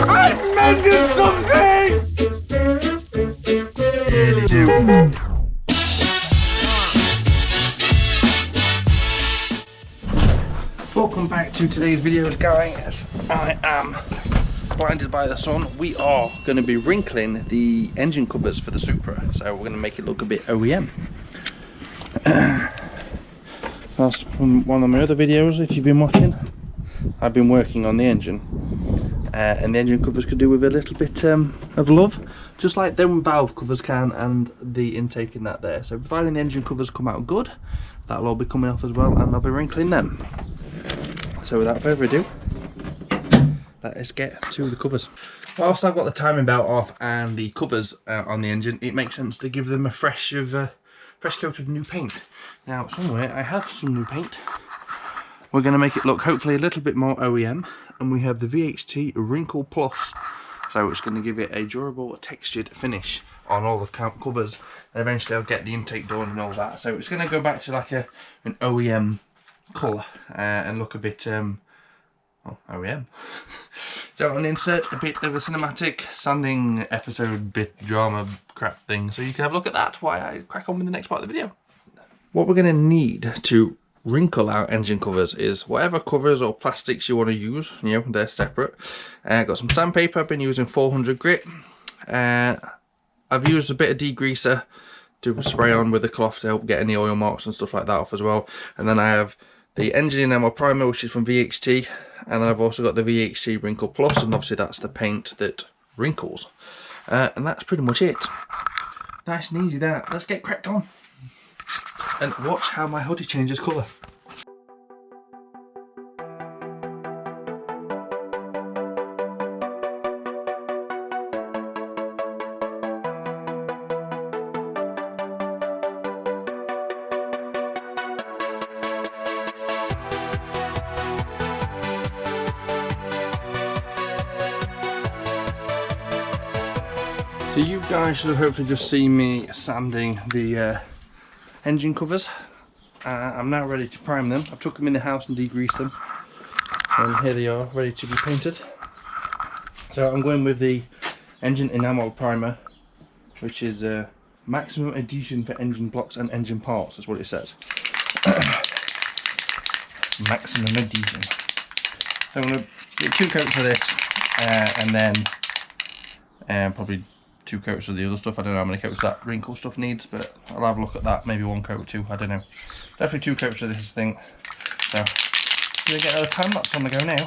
I mended something! Welcome back to today's video, guys. I am blinded by the sun. We are going to be wrinkling the engine covers for the Supra, so we're going to make it look a bit OEM. That's from one of my other videos, if you've been watching. I've been working on the engine, and the engine covers could do with a little bit of love, just like them valve covers can, and the intake in that there. So providing the engine covers come out good, that'll all be coming off as well, and I'll be wrinkling them. So without further ado, let's get to the covers. Whilst I've got the timing belt off and the covers on the engine, it makes sense to give them a fresh coat of new paint. Now somewhere I have some new paint. We're going to make it look hopefully a little bit more OEM, and we have the VHT Wrinkle Plus, so it's going to give it a durable textured finish on all the covers, and eventually I'll get the intake done and all that. So it's going to go back to like an OEM colour and look a bit OEM. So I'm going to insert a bit of a cinematic sanding episode bit drama crap thing, so you can have a look at that while I crack on with the next part of the video. What we're going to need to wrinkle our engine covers is whatever covers or plastics you want to use, you know, they're separate. Got some sandpaper. I've been using 400 grit. I've used a bit of degreaser to spray on with the cloth to help get any oil marks and stuff like that off as well. And then I have the engine enamel primer, which is from VHT, and then I've also got the VHT Wrinkle Plus, and obviously that's the paint that wrinkles. And that's pretty much it. Nice and easy that. Let's get cracked on and watch how my hoodie changes colour. So you guys should have hopefully just seen me sanding the engine covers. I'm now ready to prime them. I've took them in the house and degreased them, and here they are, ready to be painted. So I'm going with the engine enamel primer, which is maximum adhesion for engine blocks and engine parts, is what it says. Maximum adhesion. So I'm going to get 2 coats of this, and then probably 2 coats of the other stuff. I don't know how many coats that wrinkle stuff needs, but I'll have a look at that. Maybe 1 coat or 2, I don't know. Definitely 2 coats of this thing. So, we're going to get another time lapse on the go now.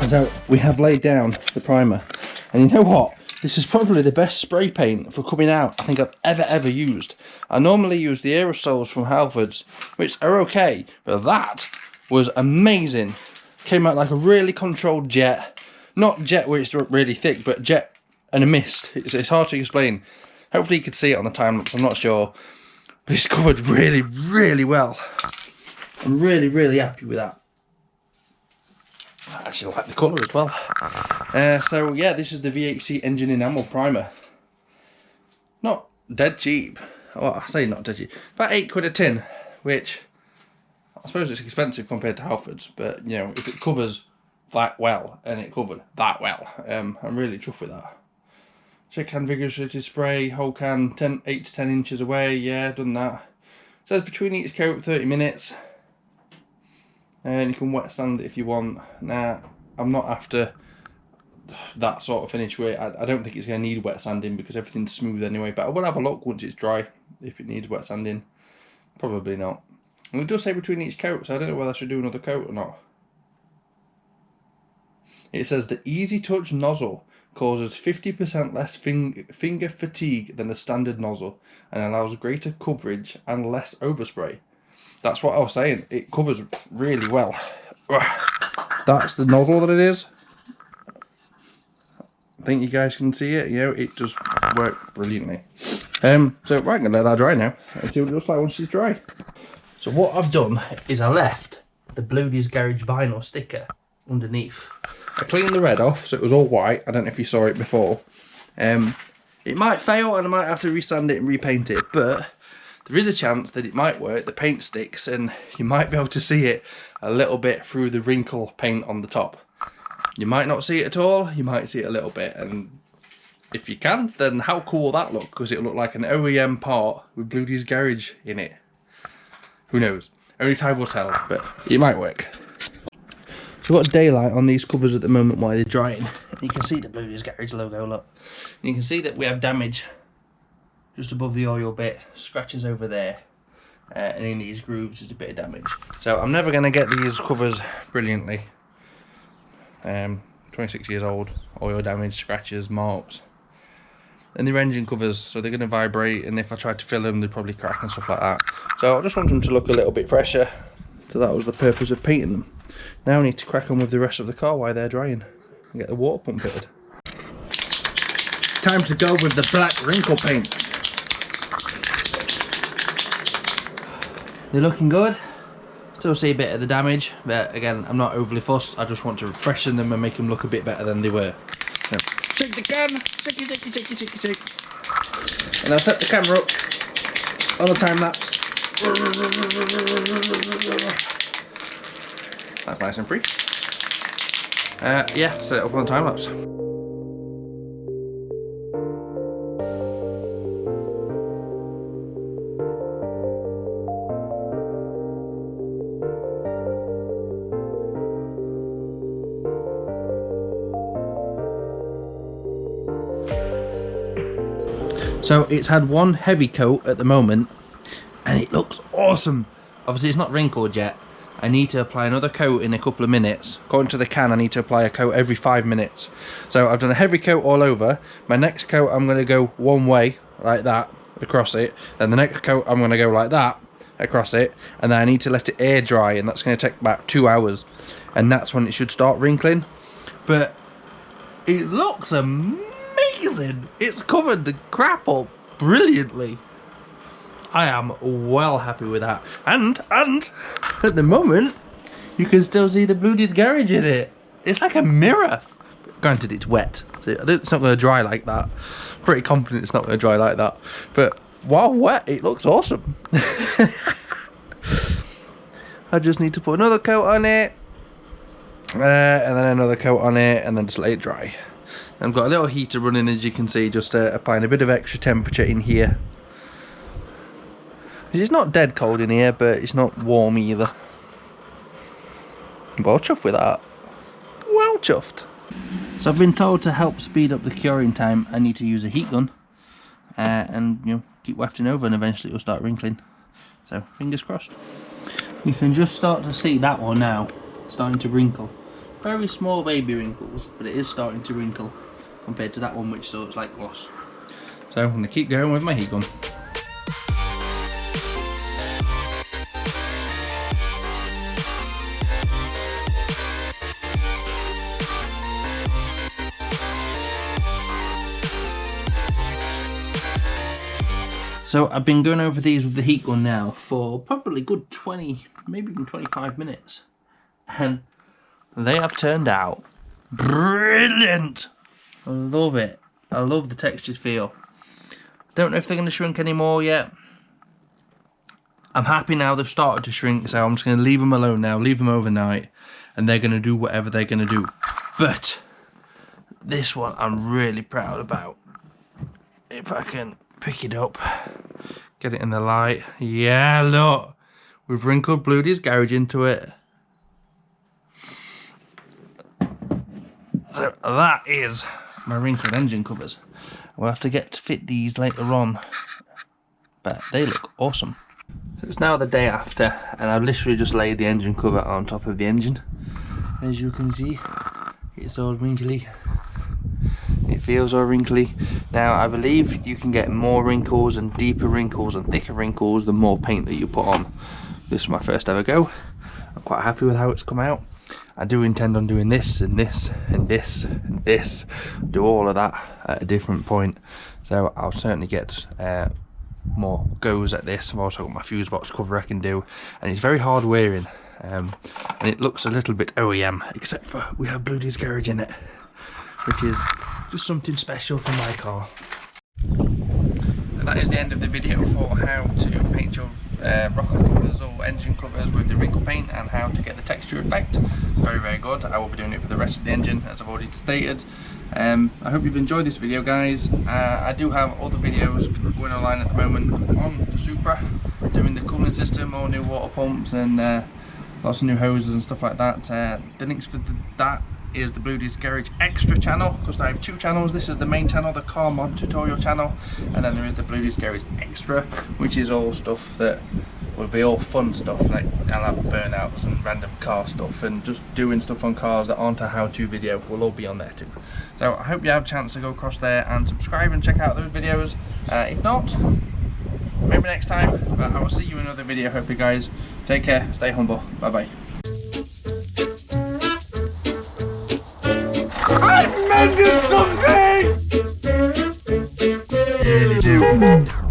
So we have laid down the primer, and you know what, this is probably the best spray paint for coming out I think I've ever used. I normally use the aerosols from Halfords, which are okay, but that was amazing. Came out like a really controlled jet, not jet where it's really thick, but jet and a mist. It's hard to explain. Hopefully you could see it on the time lapse, I'm not sure, but it's covered really well. I'm really happy with that. I actually like the colour as well. So yeah, this is the VHT Engine Enamel Primer. Not dead cheap. Well, I say not dead cheap. About £8 a tin, which I suppose it's expensive compared to Halfords, but you know, if it covers that well, and it covered that well, I'm really chuffed with that. Shake hand vigorously spray, whole can 8 to 10 inches away. Yeah, done that. Says between each coat 30 minutes. And you can wet sand it if you want. Now, I'm not after that sort of finish where I don't think it's going to need wet sanding because everything's smooth anyway, but I will have a look once it's dry if it needs wet sanding. Probably not. And it does say between each coat, so I don't know whether I should do another coat or not. It says the Easy Touch nozzle causes 50% less finger fatigue than a standard nozzle and allows greater coverage and less overspray. That's what I was saying, it covers really well. That's the nozzle that it is. I think you guys can see it, you know, it does work brilliantly. So right, I'm going to let that dry now and see what it looks like once it's dry. So what I've done is I left the Bluudys garage vinyl sticker underneath. I cleaned the red off, so it was all white. I don't know if you saw it before. It might fail and I might have to resand it and repaint it, but there is a chance that it might work. The paint sticks and you might be able to see it a little bit through the wrinkle paint on the top. You might not see it at all, you might see it a little bit, and if you can, then how cool will that look? Because it'll look like an OEM part with Bluudys garage in it. Who knows? Only time will tell, but it might work. So we've got daylight on these covers at the moment while they're drying. You can see the Bluudys garage logo, look. And you can see that we have damage just above the oil bit, scratches over there, and in these grooves there's a bit of damage. So I'm never going to get these covers brilliantly. 26 years old, oil damage, scratches, marks. And they're engine covers, so they're going to vibrate, and if I tried to fill them they'd probably crack and stuff like that. So I just want them to look a little bit fresher, so that was the purpose of painting them. Now I need to crack on with the rest of the car while they're drying and get the water pump fitted. Time to go with the black wrinkle paint. They're looking good. Still see a bit of the damage, but again, I'm not overly fussed. I just want to freshen them and make them look a bit better than they were. So, shake the can, shake. And I'll set the camera up on a time lapse. That's nice and free. Yeah, set it up on a time lapse. So it's had one heavy coat at the moment and it looks awesome. Obviously it's not wrinkled yet. I need to apply another coat in a couple of minutes. According to the can, I need to apply a coat every 5 minutes. So I've done a heavy coat all over. My next coat I'm going to go one way, like that, across it. Then the next coat I'm going to go like that, across it. And then I need to let it air dry, and that's going to take about 2 hours. And that's when it should start wrinkling. But it looks amazing. It's covered the crap up brilliantly. I am well happy with that. And at the moment, you can still see the Bluudys garage in it. It's like a mirror. Granted, it's wet, so it's not going to dry like that. Pretty confident it's not going to dry like that. But while wet, it looks awesome. I just need to put another coat on it, and then another coat on it, and then just let it dry. I've got a little heater running, as you can see, just applying a bit of extra temperature in here. It's not dead cold in here, but it's not warm either. I'm well chuffed with that. Well chuffed. So I've been told to help speed up the curing time, I need to use a heat gun and keep wafting over, and eventually it'll start wrinkling. So fingers crossed. You can just start to see that one now starting to wrinkle. Very small baby wrinkles, but it is starting to wrinkle compared to that one which still looks like gloss. So I'm going to keep going with my heat gun. So I've been going over these with the heat gun now for probably a good 20, maybe even 25 minutes. And they have turned out brilliant. I love it. I love the textured feel. Don't know if they're going to shrink anymore yet. I'm happy now they've started to shrink, so I'm just going to leave them alone now, leave them overnight, and they're going to do whatever they're going to do. But this one I'm really proud about. If I can pick it up, get it in the light. Yeah, look, we've wrinkled Bluudys garage into it. So that is my wrinkled engine covers. We'll have to get to fit these later on, but they look awesome. So it's now the day after, and I've literally just laid the engine cover on top of the engine. As you can see, it's all wrinkly. It feels all wrinkly. Now I believe you can get more wrinkles and deeper wrinkles and thicker wrinkles the more paint that you put on. This is my first ever go. I'm quite happy with how it's come out. I do intend on doing this and this and this and this, do all of that at a different point. So I'll certainly get more goes at this. I've also got my fuse box cover I can do, and it's very hard wearing, and it looks a little bit OEM, except for we have Bluudys garage in it, which is just something special for my car. And that is the end of the video for how to paint your rocker covers or engine covers with the wrinkle paint and how to get the texture effect. Very, very good. I will be doing it for the rest of the engine, as I've already stated. I hope you've enjoyed this video, guys. I do have other videos going online at the moment on the Supra, doing the cooling system, all new water pumps and lots of new hoses and stuff like that. The links for that is the Bluudys Garage Extra channel, because I have 2 channels. This is the main channel, the car mod tutorial channel, and then there is the Bluudys Garage Extra, which is all stuff that will be all fun stuff, like I'll have burnouts and random car stuff and just doing stuff on cars that aren't a how-to video will all be on there too. So I hope you have a chance to go across there and subscribe and check out those videos. If not, maybe next time, but I will see you in another video. Hopefully, guys, take care, stay humble, bye bye. I made something!